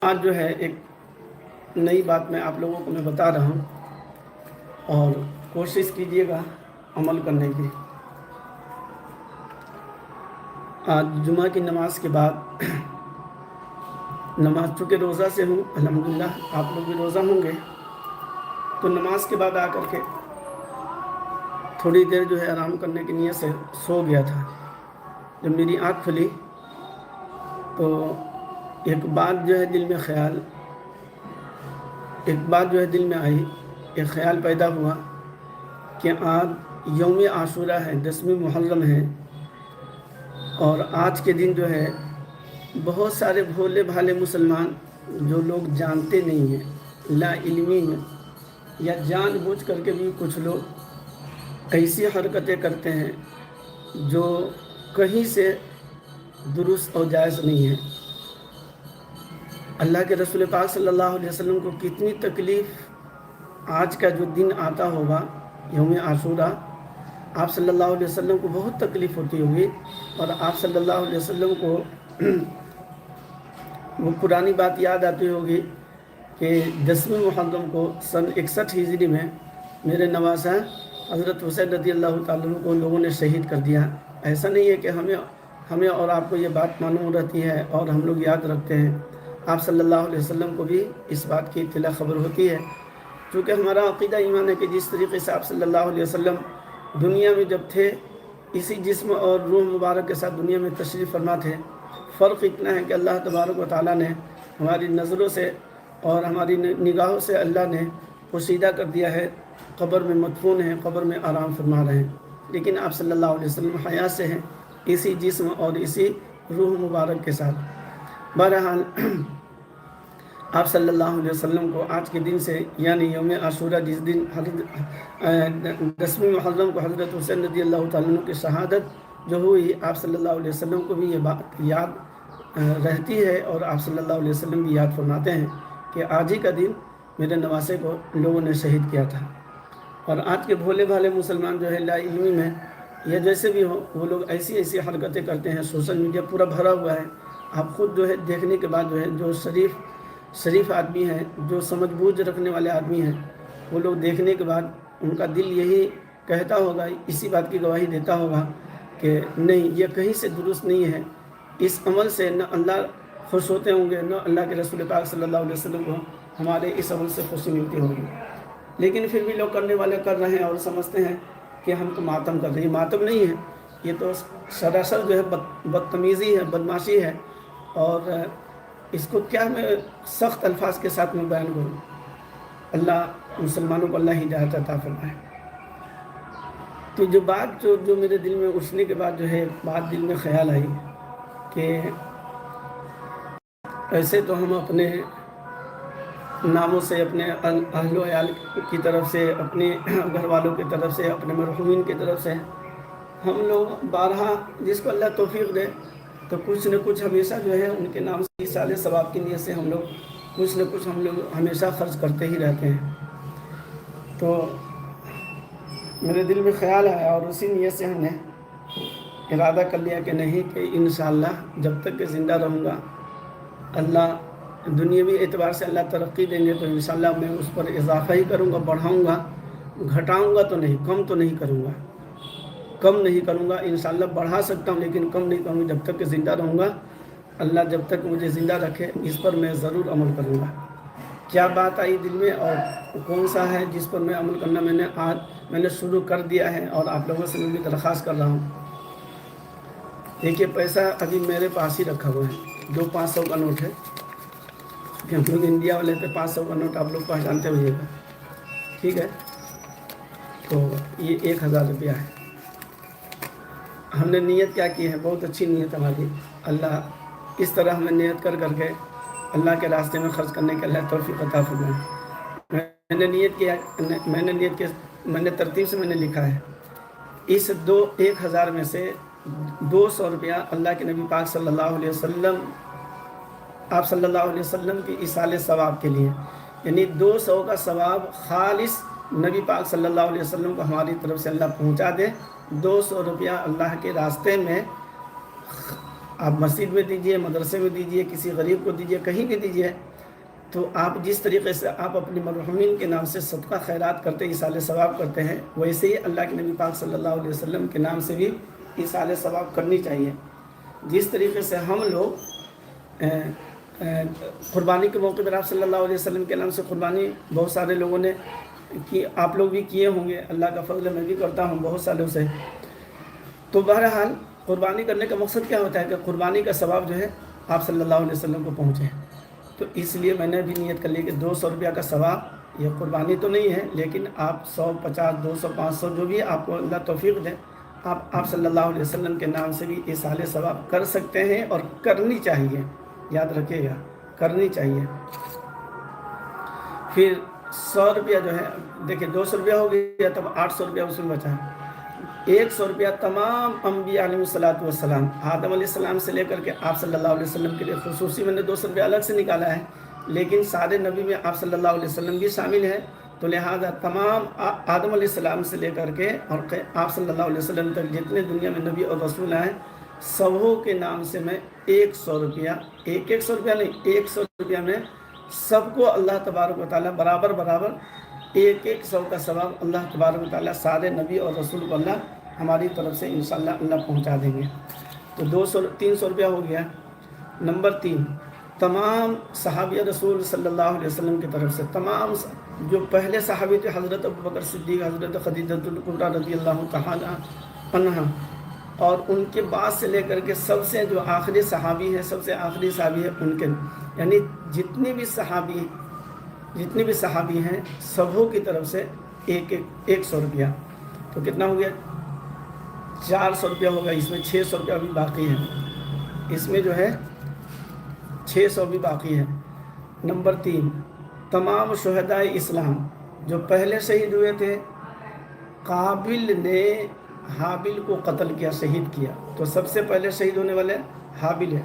آج جو ہے ایک نئی بات میں آپ لوگوں کو میں بتا رہا ہوں اور کوشش کیجئے گا عمل کرنے کی۔ آج جمعہ کی نماز کے بعد نماز چونکہ روزہ سے ہوں الحمدللہ، آپ لوگ بھی روزہ ہوں گے، تو نماز کے بعد آ کر کے تھوڑی دیر جو ہے آرام کرنے کی نیت سے سو گیا تھا۔ جب میری آنکھ کھلی تو ایک بات جو ہے دل میں آئی، ایک خیال پیدا ہوا کہ آج یوم عاشورہ ہے، 10ویں محرم ہے، اور آج کے دن جو ہے بہت سارے بھولے بھالے مسلمان جو لوگ جانتے نہیں ہیں، لا علمی میں یا جان بوجھ کر کے بھی کچھ لوگ ایسی حرکتیں کرتے ہیں جو کہیں سے درست اور جائز نہیں ہے۔ اللہ کے رسول پاک صلی اللہ علیہ وسلم کو کتنی تکلیف آج کا جو دن آتا ہوگا یوم عاشورہ، آپ صلی اللہ علیہ وسلم کو بہت تکلیف ہوتی ہوگی، اور آپ صلی اللہ علیہ وسلم کو وہ پرانی بات یاد آتی ہوگی کہ 10ویں محرم کو سن 61 ہجری میں میرے نواسا حضرت حسین رضی اللہ تعالیٰ عنہ کو لوگوں نے شہید کر دیا۔ ایسا نہیں ہے کہ ہمیں اور آپ کو یہ بات معلوم رہتی ہے اور ہم لوگ یاد رکھتے ہیں، آپ صلی اللہ علیہ وسلم کو بھی اس بات کی اطلاع خبر ہوتی ہے، چونکہ ہمارا عقیدہ ایمان ہے کہ جس طریقے سے آپ صلی اللہ علیہ وسلم دنیا میں جب تھے اسی جسم اور روح مبارک کے ساتھ دنیا میں تشریف فرما تھے۔ فرق اتنا ہے کہ اللہ تبارک و تعالیٰ نے ہماری نظروں سے اور ہماری نگاہوں سے اللہ نے پوشیدہ کر دیا ہے، قبر میں مدفون ہیں، قبر میں آرام فرما رہے ہیں، لیکن آپ صلی اللہ علیہ وسلم حیات سے ہیں، اسی جسم اور اسی روح مبارک کے ساتھ۔ بہرحال آپ صلی اللہ علیہ وسلم کو آج کے دن سے یعنی یوم عاشورہ، جس دن 10ویں محرم کو حضرت حسین رضی اللہ تعالیٰ عنہ کی شہادت جو ہوئی، آپ صلی اللہ علیہ وسلم کو بھی یہ بات یاد رہتی ہے، اور آپ صلی اللہ علیہ وسلم بھی یاد فرماتے ہیں کہ آج ہی کا دن میرے نواسے کو لوگوں نے شہید کیا تھا۔ اور آج کے بھولے بھالے مسلمان جو ہے لا علمی میں یا جیسے بھی ہو، وہ لوگ ایسی حرکتیں کرتے ہیں، سوشل میڈیا پورا بھرا ہوا ہے۔ آپ خود جو ہے دیکھنے کے بعد جو ہے جو شریف آدمی ہیں، جو سمجھ بوجھ رکھنے والے آدمی ہیں، وہ لوگ دیکھنے کے بعد ان کا دل یہی کہتا ہوگا، اسی بات کی گواہی دیتا ہوگا کہ نہیں، یہ کہیں سے درست نہیں ہے، اس عمل سے نہ اللہ خوش ہوتے ہوں گے، نہ اللہ کے رسول پاک صلی اللہ علیہ وسلم کو ہمارے اس عمل سے خوشی ملتی ہوگی۔ لیکن پھر بھی لوگ کرنے والے کر رہے ہیں اور سمجھتے ہیں کہ ہم تو ماتم کر رہے ہیں۔ ماتم نہیں ہے، یہ تو سراسر جو ہے بدتمیزی ہے، بدماشی ہے، اور اس کو کیا میں سخت الفاظ کے ساتھ میں بیان کروں۔ اللہ مسلمانوں کو اللہ ہدایت عطا فرمائے۔ تو جو میرے دل میں اٹھنے کے بعد جو ہے بات دل میں خیال آئی کہ ایسے تو ہم اپنے ناموں سے، اپنے اہل و عیال کی طرف سے، اپنے گھر والوں کی طرف سے، اپنے مرحومین کی طرف سے ہم لوگ بارہا، جس کو اللہ توفیق دے تو کچھ نہ کچھ ہمیشہ جو ہے ان کے نام سے سال ثواب کی نیت سے ہم لوگ کچھ نہ کچھ ہمیشہ خرچ کرتے ہی رہتے ہیں۔ تو میرے دل میں خیال آیا اور اسی نیت سے ہم نے ارادہ کر لیا کہ نہیں، کہ انشاءاللہ جب تک کہ زندہ رہوں گا، اللہ دنیاوی اعتبار سے اللہ ترقی دیں گے تو انشاءاللہ میں اس پر اضافہ ہی کروں گا، بڑھاؤں گا، گھٹاؤں گا تو نہیں، کم تو نہیں کروں گا، انشاءاللہ بڑھا سکتا ہوں لیکن کم نہیں کروں گا۔ جب تک کہ زندہ رہوں گا، اللہ جب تک مجھے زندہ رکھے اس پر میں ضرور عمل کروں گا۔ کیا بات آئی دل میں اور کون سا ہے جس پر میں عمل کرنا میں نے شروع کر دیا ہے، اور آپ لوگوں سے میں بھی درخواست کر رہا ہوں۔ دیکھیے، پیسہ ابھی میرے پاس ہی رکھا ہوا ہے، 500 کا نوٹ ہے، کہ ہم لوگ انڈیا والے تھے، 500 کا نوٹ آپ لوگ پہچانتے ہوئے گا، ٹھیک ہے؟ تو یہ 1000 روپیہ ہے۔ ہم نے نیت کیا کی ہے، بہت اچھی نیت ہماری، اللہ اس طرح ہمیں نیت کر کے اللہ کے راستے میں خرچ کرنے کے اللہ توفیق عطا فرمائے۔ میں نے ترتیب سے میں نے لکھا ہے، اس 1000 میں سے 200 روپیہ اللہ کے نبی پاک صلی اللہ علیہ وسلم، آپ صلی اللہ علیہ وسلم کی ایصال ثواب کے لیے، یعنی 200 کا ثواب خالص نبی پاک صلی اللہ علیہ وسلم کو ہماری طرف سے اللہ پہنچا دے۔ 200 روپیہ اللہ کے راستے میں آپ مسجد میں دیجئے، مدرسے میں دیجئے، کسی غریب کو دیجئے، کہیں بھی دیجئے، تو آپ جس طریقے سے آپ اپنی مرحومین کے نام سے صدقہ خیرات کرتے ایصال ثواب کرتے ہیں، ویسے ہی اللہ کے نبی پاک صلی اللہ علیہ وسلم کے نام سے بھی ایصال ثواب کرنی چاہیے۔ جس طریقے سے ہم لوگ قربانی کے موقع پر آپ صلی اللہ علیہ وسلم کے نام سے قربانی بہت سارے لوگوں نے کی، آپ لوگ بھی کیے ہوں گے، اللہ کا فضل میں بھی کرتا ہوں بہت سالوں سے۔ تو بہرحال قربانی کرنے کا مقصد کیا ہوتا ہے کہ قربانی کا ثواب جو ہے آپ صلی اللہ علیہ وسلم کو پہنچے۔ تو اس لیے میں نے بھی نیت کر لی کہ 200 روپیہ کا ثواب، یہ قربانی تو نہیں ہے لیکن آپ 100 50 200 500 جو بھی آپ کو اللہ توفیق دے، آپ صلی اللہ علیہ وسلم کے نام سے بھی ایصال ثواب کر سکتے ہیں اور کرنی چاہیے، یاد رکھیے گا کرنی چاہیے۔ پھر 100 روپیہ جو ہے، دیکھیں 200 روپیہ ہو گیا، تب 800 روپیہ اس میں بچا ہے۔ 100 روپیہ تمام انبیاء علیہ الصلوۃ والسلام، آدم علیہ السلام سے لے کر کے آپ صلی اللہ علیہ وسلم کے لیے خصوصی میں نے 200 روپیہ الگ سے نکالا ہے، لیکن سارے نبی میں آپ صلی اللہ علیہ وسلم بھی شامل ہیں، تو لہٰذا تمام آدم علیہ السلام سے لے کر کے اور آپ صلی اللہ علیہ وسلم تک جتنے دنیا میں نبی اور رسول ہیں، سبوں کے نام سے میں 100 روپیہ، 100 روپیہ نہیں، 100 روپیہ میں سب کو اللہ تبارک و تعالیٰ برابر 100 کا ثواب اللہ تبارک و تعالیٰ سارے نبی اور رسول کو اللہ ہماری طرف سے انشاءاللہ اللہ پہنچا دیں گے۔ تو 300 روپیہ ہو گیا۔ نمبر 3، تمام صحابی رسول صلی اللہ علیہ وسلم کی طرف سے، تمام جو پہلے صحابی تھے، حضرت ابوبکر صدیق، حضرت خدیجہ الکبریٰ رضی اللہ تعالیٰ عنہا، اور ان کے بعد سے لے کر کے سب سے جو آخری صحابی ہے، سب سے آخری صحابی ہے، ان کے یعنی جتنے بھی صحابی ہیں سبوں کی طرف سے 100 روپیہ، تو کتنا ہو گیا؟ 400 روپیہ ہوگا۔ اس میں 600 روپیہ بھی باقی ہے، اس میں جو ہے 600 بھی باقی ہے۔ نمبر 3، تمام شہدائے اسلام جو پہلے شہید ہوئے تھے، قابل نے حابل کو قتل کیا، شہید کیا، تو سب سے پہلے شہید ہونے والے حابل ہے،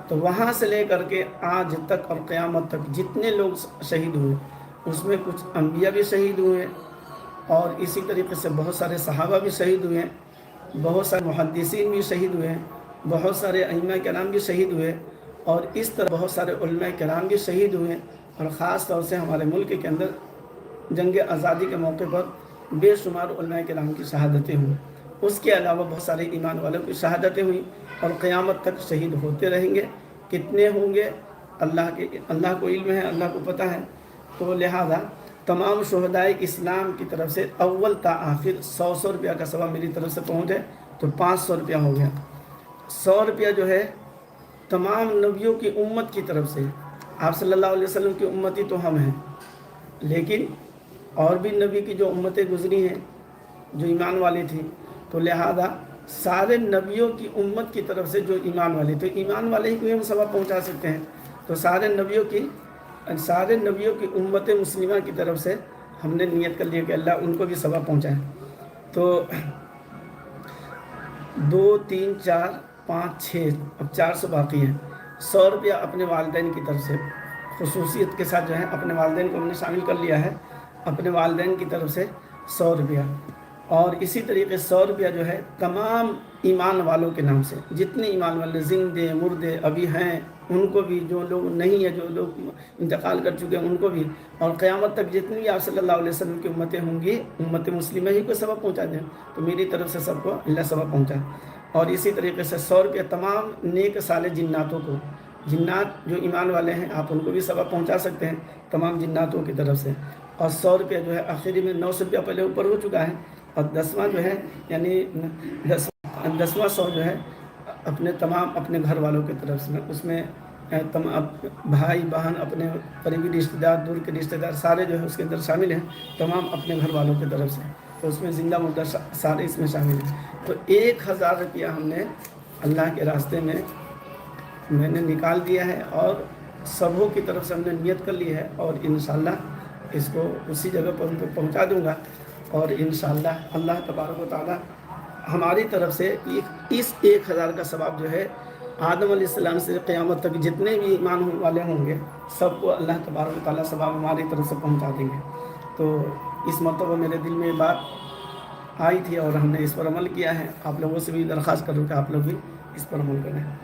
تو وہاں سے لے کر کے آج تک اور قیامت تک جتنے لوگ شہید ہوئے، اس میں کچھ انبیاء بھی شہید ہوئے، اور اسی طریقے سے بہت سارے صحابہ بھی شہید ہوئے، بہت سارے محدثین بھی شہید ہوئے، بہت سارے ائمہ کرام بھی شہید ہوئے، اور اس طرح بہت سارے علماء کرام بھی شہید ہوئے، اور خاص طور سے ہمارے ملک کے اندر جنگ آزادی کے موقع پر بے شمار علماء کرام کی شہادتیں ہوئیں۔ اس کے علاوہ بہت سارے ایمان والوں کی شہادتیں ہوئیں، اور قیامت تک شہید ہوتے رہیں گے۔ کتنے ہوں گے اللہ کو علم ہے، اللہ کو پتہ ہے۔ تو لہذا تمام شہدائے اسلام کی طرف سے اول تا آخر 100 روپیہ کا ثواب میری طرف سے پہنچے تو 500 روپیہ ہو گیا۔ 100 روپیہ جو ہے تمام نبیوں کی امت کی طرف سے، آپ صلی اللہ علیہ وسلم کی امتی تو ہم ہیں، لیکن اور بھی نبی کی جو امتیں گزری ہیں جو ایمان والی تھی، تو لہذا سارے نبیوں کی امت کی طرف سے جو ایمان والے، تو ایمان والے ہی کو ہم ثواب پہنچا سکتے ہیں، تو سارے نبیوں کی امت مسلمہ کی طرف سے ہم نے نیت کر لیا کہ اللہ ان کو بھی ثواب پہنچائے۔ تو 2 3 4 5 6 اب 400 باقی ہیں۔ 100 روپیہ اپنے والدین کی طرف سے خصوصیت کے ساتھ جو ہے اپنے والدین کو ہم نے شامل کر لیا ہے، اپنے والدین کی طرف سے 100 روپیہ، اور اسی طریقے 100 روپیہ جو ہے تمام ایمان والوں کے نام سے، جتنے ایمان والے زندے مردے ابھی ہیں ان کو بھی، جو لوگ نہیں ہیں، جو لوگ انتقال کر چکے ہیں ان کو بھی، اور قیامت تک جتنی بھی آپ صلی اللہ علیہ وسلم کی امتیں ہوں گی، امت مسلمہ ہی کو ثواب پہنچا دیں، تو میری طرف سے سب کو اللہ ثواب پہنچائے۔ اور اسی طریقے سے 100 روپیہ تمام نیک صالح جناتوں کو، جنات جو ایمان والے ہیں آپ ان کو بھی ثواب پہنچا سکتے ہیں تمام جناتوں کی طرف سے۔ اور 100 روپیہ جو ہے آخری میں 900 روپیہ پہلے اوپر ہو چکا ہے، اور 10واں جو ہے یعنی 10واں 100 جو ہے اپنے گھر والوں کی طرف سے، اس میں تمام بھائی بہن، اپنے قریبی رشتہ دار، دور کے رشتہ دار سارے جو ہے اس کے اندر شامل ہیں، تمام اپنے گھر والوں کی طرف سے، تو اس میں زندہ مردہ سارے اس میں شامل ہیں۔ تو 1000 روپیہ ہم نے اللہ کے راستے میں نے نکال دیا ہے، اور سبوں کی طرف سے ہم نے نیت کر لی ہے، اور انشاءاللہ اس کو اسی جگہ پر ان کو پہنچا دوں گا، اور انشاءاللہ اللہ تبارک و تعالی ہماری طرف سے اس 1000 کا ثواب جو ہے آدم علیہ السلام سے قیامت تک جتنے بھی ایمان والے ہوں گے سب کو اللہ تبارک و تعالیٰ ثواب ہماری طرف سے پہنچا دیں گے۔ تو اس مرتبہ میرے دل میں یہ بات آئی تھی اور ہم نے اس پر عمل کیا ہے۔ آپ لوگوں سے بھی درخواست کروں کہ آپ لوگ بھی اس پر عمل کریں۔